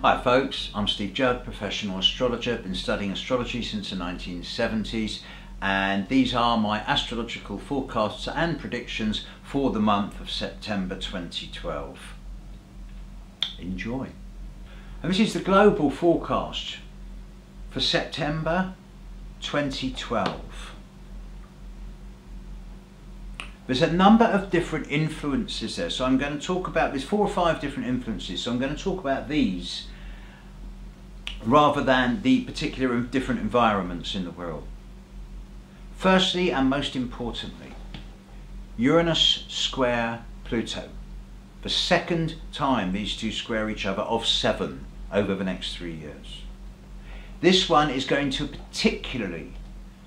Hi folks, I'm Judd, professional astrologer, been studying astrology since the 1970s, and these are my astrological forecasts and predictions for the month of September 2012. Enjoy. And this is the global forecast for September 2012. There's a number of different influences there, so I'm going to talk about, there's 4 or 5 different influences, so I'm going to talk about these rather than the particular different environments in the world. Firstly, and most importantly, Uranus square Pluto. The second time these two square each other of 7 over the next 3 years. This one is going to particularly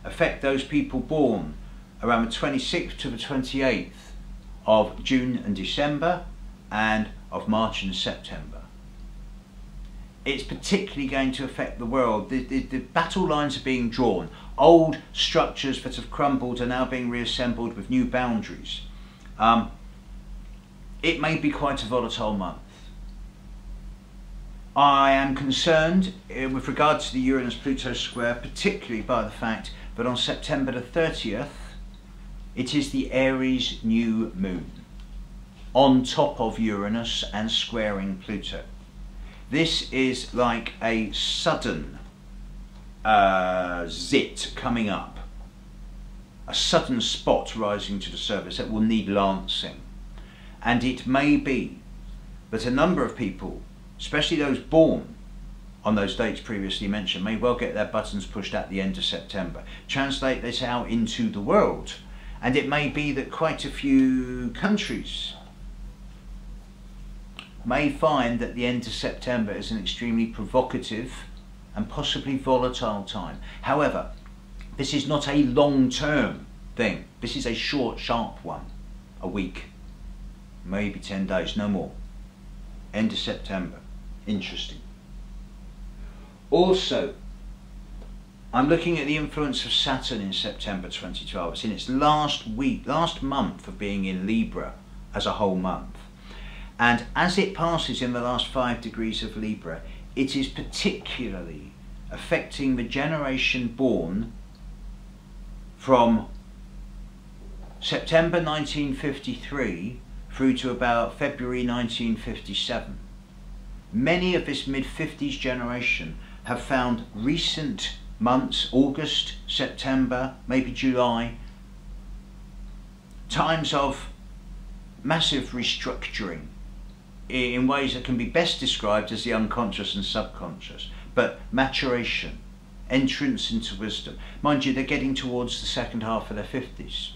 affect those people born around the 26th to the 28th of June and December, and of March and September. It's particularly going to affect the world. The battle lines are being drawn. Old structures that have crumbled are now being reassembled with new boundaries. It may be quite a volatile month. I am concerned with regard to the Uranus-Pluto square, particularly by the fact that on September the 30th, it is the Aries new moon on top of Uranus and squaring Pluto. This is like a sudden zit coming up, a sudden spot rising to the surface that will need lancing. And it may be that a number of people, especially those born on those dates previously mentioned, may well get their buttons pushed at the end of September. Translate this out into the world, and it may be that quite a few countries may find that the end of September is an extremely provocative and possibly volatile time. However, this is not a long-term thing. This is a short, sharp one. A week, maybe 10 days, no more. End of September. Interesting. Also, I'm looking at the influence of Saturn in September 2012. It's in its last month of being in Libra as a whole month. And as it passes in the last 5 degrees of Libra, it is particularly affecting the generation born from September 1953 through to about February 1957. Many of this mid-50s generation have found recent months, August, September, maybe July, times of massive restructuring in ways that can be best described as the unconscious and subconscious, but maturation, entrance into wisdom. Mind you, they're getting towards the second half of their 50s.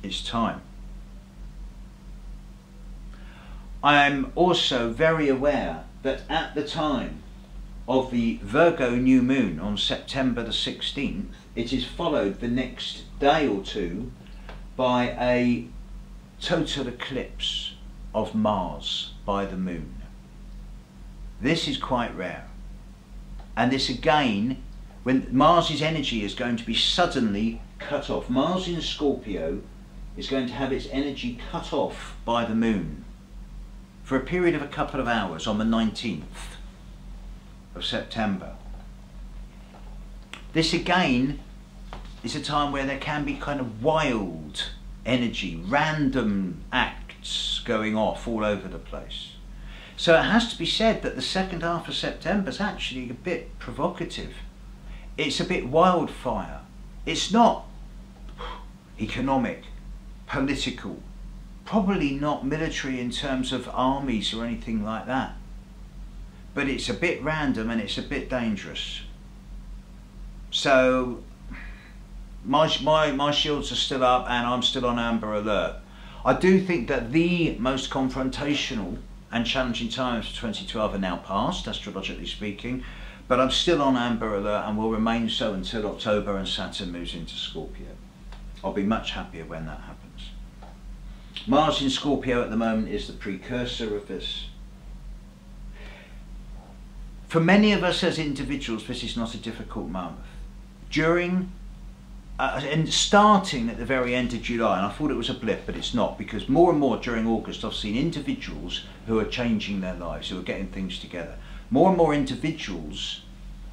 It's time. I'm also very aware that at the time of the Virgo new moon on September the 16th, it is followed the next day or two by a total eclipse of Mars by the moon. This is quite rare. And this again, when Mars's energy is going to be suddenly cut off. Mars in Scorpio is going to have its energy cut off by the moon for a period of a couple of hours on the 19th of September. This again is a time where there can be kind of wild energy, random acts going off all over the place. So it has to be said that the second half of September is actually a bit provocative. It's a bit wildfire. It's not economic, political, probably not military in terms of armies or anything like that. But it's a bit random and it's a bit dangerous. So my shields are still up and I'm still on amber alert. I do think that the most confrontational and challenging times for 2012 are now past, astrologically speaking, but I'm still on amber alert and will remain so until October and Saturn moves into Scorpio. I'll be much happier when that happens. Mars in Scorpio at the moment is the precursor of this. For many of us as individuals, this is not a difficult month. During and starting at the very end of July, and I thought it was a blip, but it's not, because more and more during August I've seen individuals who are changing their lives, who are getting things together. more and more individuals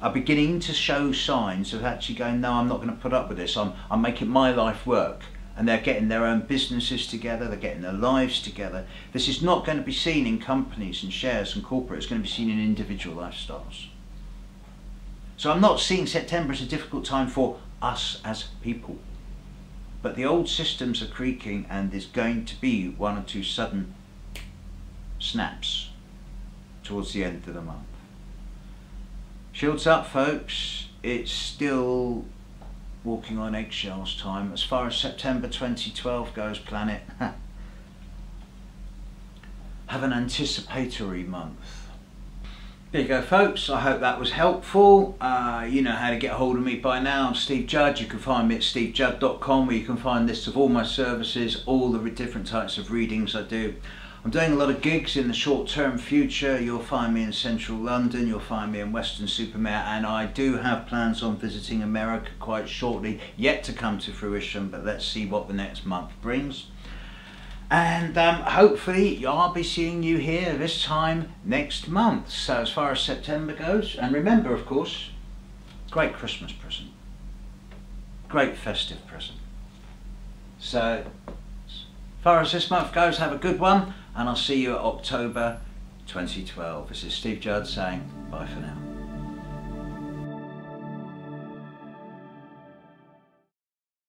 are beginning to show signs of actually going, no, I'm not going to put up with this, I'm making my life work. And they're getting their own businesses together, they're getting their lives together. This is not going to be seen in companies and shares and corporate, it's going to be seen in individual lifestyles. So I'm not seeing September as a difficult time for us as people. But the old systems are creaking and there's going to be one or two sudden snaps towards the end of the month. Shields up, folks. It's still walking on eggshells time. As far as September 2012 goes, planet, have an anticipatory month. There you go, folks. I hope that was helpful. You know how to get hold of me by now. I'm Steve Judd. You can find me at stevejudd.com, where you can find lists of all my services, all the different types of readings I do. I'm doing a lot of gigs in the short-term future. You'll find me in central London, you'll find me in Weston-super-Mare, and I do have plans on visiting America quite shortly, yet to come to fruition, but let's see what the next month brings. And hopefully I'll be seeing you here this time next month. So as far as September goes, and remember, of course, great Christmas present, great festive present. So as far as this month goes, have a good one. And I'll see you at October 2012. This is Steve Judd saying bye for now.